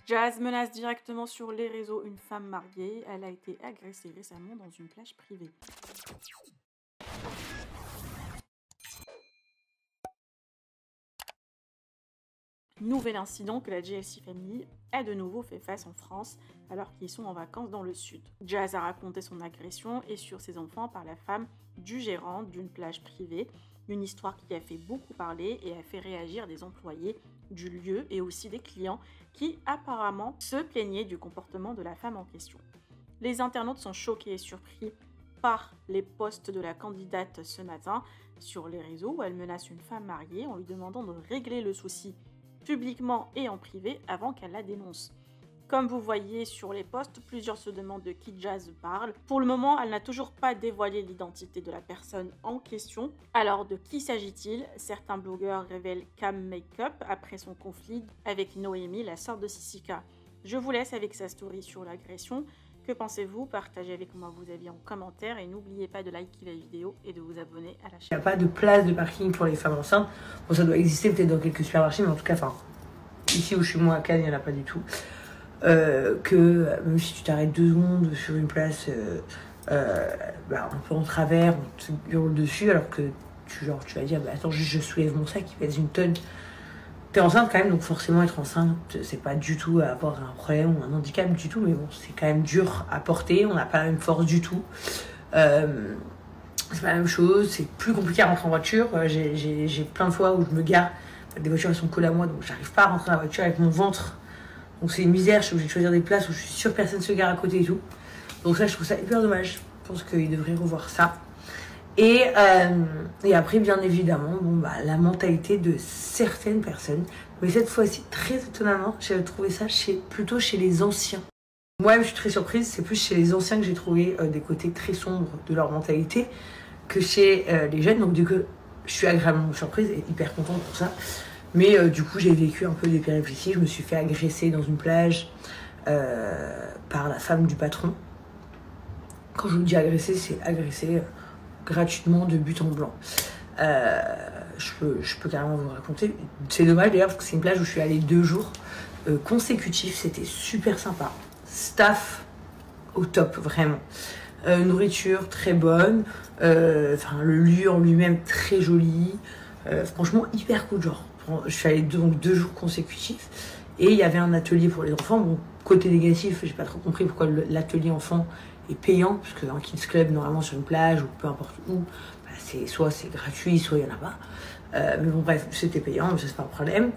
Jazz menace directement sur les réseaux une femme mariée. Elle a été agressée récemment dans une plage privée. Nouvel incident que la JLC Family a de nouveau fait face en France alors qu'ils sont en vacances dans le sud. Jazz a raconté son agression et sur ses enfants par la femme du gérant d'une plage privée. Une histoire qui a fait beaucoup parler et a fait réagir des employés du lieu et aussi des clients qui apparemment se plaignaient du comportement de la femme en question. Les internautes sont choqués et surpris par les posts de la candidate ce matin sur les réseaux où elle menace une femme mariée en lui demandant de régler le souci publiquement et en privé avant qu'elle la dénonce. Comme vous voyez sur les posts, plusieurs se demandent de qui Jazz parle. Pour le moment, elle n'a toujours pas dévoilé l'identité de la personne en question. Alors de qui s'agit-il? Certains blogueurs révèlent Cam Makeup après son conflit avec Noémie, la sœur de Sissika. Je vous laisse avec sa story sur l'agression. Que pensez-vous? Partagez avec moi vos avis en commentaire et n'oubliez pas de liker la vidéo et de vous abonner à la chaîne. Il n'y a pas de place de parking pour les femmes enceintes. Bon, ça doit exister peut-être dans quelques supermarchés, mais en tout cas, ici où je suis moi à Cannes, il n'y en a pas du tout. Que même si tu t'arrêtes 2 secondes sur une place un peu en travers, on te hurle dessus, alors que tu vas dire attends, juste je soulève mon sac qui pèse 1 tonne. T'es enceinte quand même, donc forcément être enceinte, c'est pas du tout avoir un problème ou un handicap du tout, mais bon, c'est quand même dur à porter, on n'a pas la même force du tout. C'est pas la même chose, c'est plus compliqué à rentrer en voiture. J'ai plein de fois où je me gare, des voitures elles sont collées à moi, donc j'arrive pas à rentrer dans la voiture avec mon ventre. Donc c'est une misère, je suis obligée de choisir des places où je suis sûre que personne se gare à côté et tout. Donc ça, je trouve ça hyper dommage. Je pense qu'ils devraient revoir ça. Et après, bien évidemment, la mentalité de certaines personnes. Mais cette fois-ci, très étonnamment, j'ai trouvé ça plutôt chez les anciens. Moi-même, je suis très surprise. C'est plus chez les anciens que j'ai trouvé des côtés très sombres de leur mentalité que chez les jeunes. Donc du coup, je suis agréablement surprise et hyper contente pour ça. Mais du coup, j'ai vécu un peu des péripéties. Je me suis fait agresser dans une plage par la femme du patron. Quand je vous dis agresser, c'est agresser gratuitement de but en blanc. Je peux carrément vous raconter. C'est dommage d'ailleurs parce que c'est une plage où je suis allée 2 jours consécutifs. C'était super sympa. Staff au top, vraiment. Nourriture très bonne. Le lieu en lui-même très joli. Franchement, hyper cool. Genre, je suis allée 2 jours consécutifs. Et il y avait un atelier pour les enfants. Bon, côté négatif, j'ai pas trop compris pourquoi l'atelier enfant est payant, parce qu'un kids club normalement sur une plage ou peu importe où, soit c'est gratuit, soit il n'y en a pas. Mais bon bref, c'était payant, mais ça c'est pas un problème.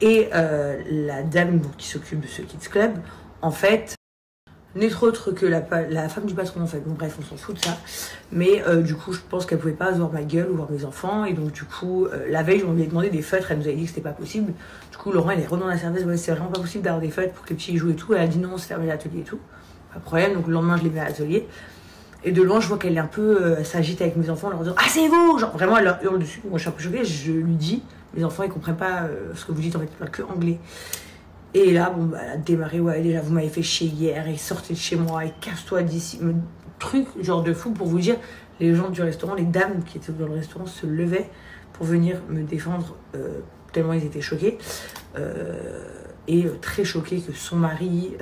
Et la dame qui s'occupe de ce kids club, en fait, n'est autre que la femme du patron en fait. Bon bref, on s'en fout de ça. Mais du coup, je pense qu'elle pouvait pas voir ma gueule ou voir mes enfants. Et donc du coup, la veille, on lui a demandé des feutres. Elle nous avait dit que c'était pas possible. Du coup, Laurent, elle est revenu dans la service. Ouais, c'est vraiment pas possible d'avoir des feutres pour que les petits jouent et tout. Elle a dit non, c'est fermé l'atelier et tout. Pas de problème. Donc le lendemain, je l'ai mis à l'atelier. Et de loin, je vois qu'elle est un peu s'agite avec mes enfants en leur disant ah c'est vous, genre vraiment elle leur hurle dessus. Moi, je suis un peu choquée. Je lui dis mes enfants, ils comprennent pas ce que vous dites en fait, pas que anglais. Et là, elle a démarré, ouais, déjà, vous m'avez fait chier hier, et sortez de chez moi, et casse-toi d'ici. Truc, genre de fou, pour vous dire, les gens du restaurant, les dames qui étaient dans le restaurant se levaient pour venir me défendre, tellement ils étaient choqués. Et très choqués que son mari,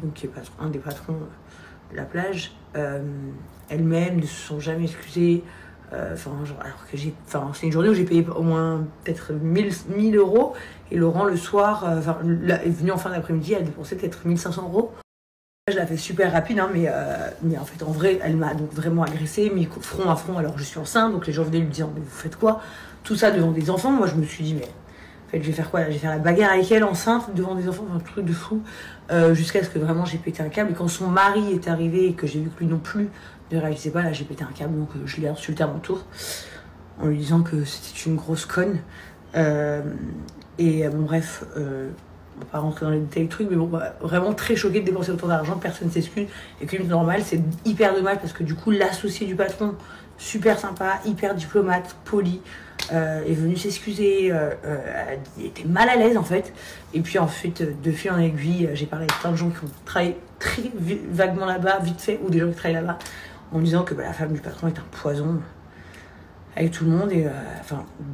donc qui est un des patrons de la plage, elle-même ne se sont jamais excusés. Alors que c'est une journée où j'ai payé au moins peut-être 1000 euros et Laurent le soir est venu en fin d'après-midi, elle a dépensé peut-être 1500 euros. Je l'ai fait super rapide, hein, mais en fait en vrai elle m'a donc vraiment agressée, mis front à front alors que je suis enceinte, donc les gens venaient lui dire mais vous faites quoi, tout ça devant des enfants. Moi je me suis dit mais en fait je vais faire quoi là, je vais faire la bagarre avec elle enceinte devant des enfants, un truc de fou, jusqu'à ce que vraiment j'ai pété un câble. Et quand son mari est arrivé et que j'ai vu que lui non plus ne réalisait pas, là j'ai pété un câble, donc je l'ai insulté à mon tour en lui disant que c'était une grosse conne. Bon bref, on va pas rentrer dans les détails du truc, mais bon, vraiment très choquée de dépenser autant d'argent, personne s'excuse, et que c'est normal, c'est hyper dommage parce que du coup l'associé du patron, super sympa, hyper diplomate, poli, est venu s'excuser, elle était mal à l'aise en fait, et puis ensuite de fil en aiguille, j'ai parlé avec plein de gens qui ont travaillé très vaguement là-bas, vite fait, ou des gens qui travaillent là-bas, en me disant que la femme du patron est un poison avec tout le monde, et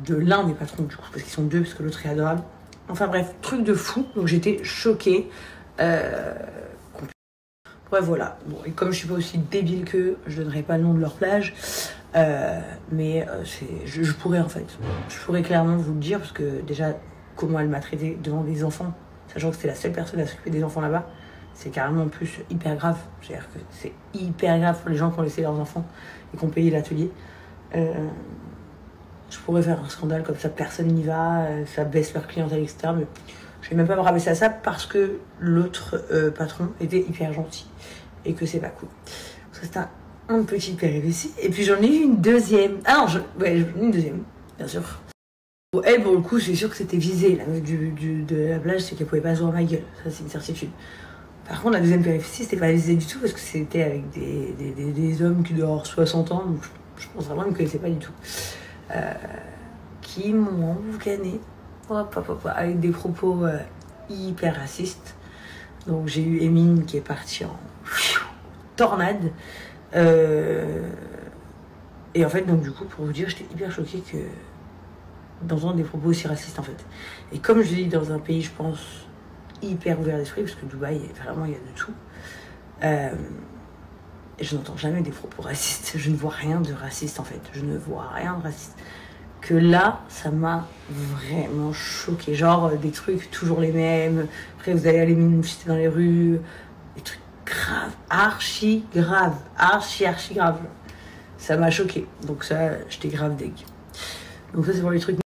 de l'un des patrons du coup, parce qu'ils sont 2, parce que l'autre est adorable. Enfin bref, truc de fou. Donc j'étais choquée. Ouais, voilà. Bon, et comme je suis pas aussi débile qu'eux, je donnerai pas le nom de leur plage. Mais je pourrais en fait. Je pourrais clairement vous le dire parce que déjà, comment elle m'a traité devant des enfants, sachant que c'était la seule personne à s'occuper des enfants là-bas, c'est carrément en plus hyper grave. C'est-à-dire que c'est hyper grave pour les gens qui ont laissé leurs enfants et qui ont payé l'atelier. Je pourrais faire un scandale comme ça, personne n'y va, ça baisse leur clientèle, etc. Mais je vais même pas me rabaisser à ça parce que l'autre patron était hyper gentil et que c'est pas cool. Ça, c'est un petit péripétie. Et puis j'en ai eu une deuxième. Ah non, ouais, une deuxième, bien sûr. Bon, elle, pour le coup, c'est sûr que c'était visé. La meuf de la plage, c'est qu'elle pouvait pas se voir ma gueule. Ça, c'est une certitude. Par contre, la deuxième péripétie, c'était pas visé du tout parce que c'était avec des hommes qui doivent avoir 60 ans. Donc je pense vraiment qu'ils me connaissaient pas du tout. Qui m'ont emboucané avec des propos hyper racistes. Donc j'ai eu Emine qui est partie en tornade. Et en fait, donc du coup, pour vous dire, j'étais hyper choquée que d'entendre des propos aussi racistes en fait. Et comme je dis, dans un pays, je pense, hyper ouvert d'esprit, parce que Dubaï, vraiment, il y a de tout. Et je n'entends jamais des propos racistes. Je ne vois rien de raciste en fait. Je ne vois rien de raciste. Que là, ça m'a vraiment choquée. Genre des trucs toujours les mêmes. Après, vous allez aller manifester dans les rues. Des trucs graves, archi graves, archi grave. Ça m'a choquée. Donc ça, j'étais grave deg. Donc ça, c'est pour les trucs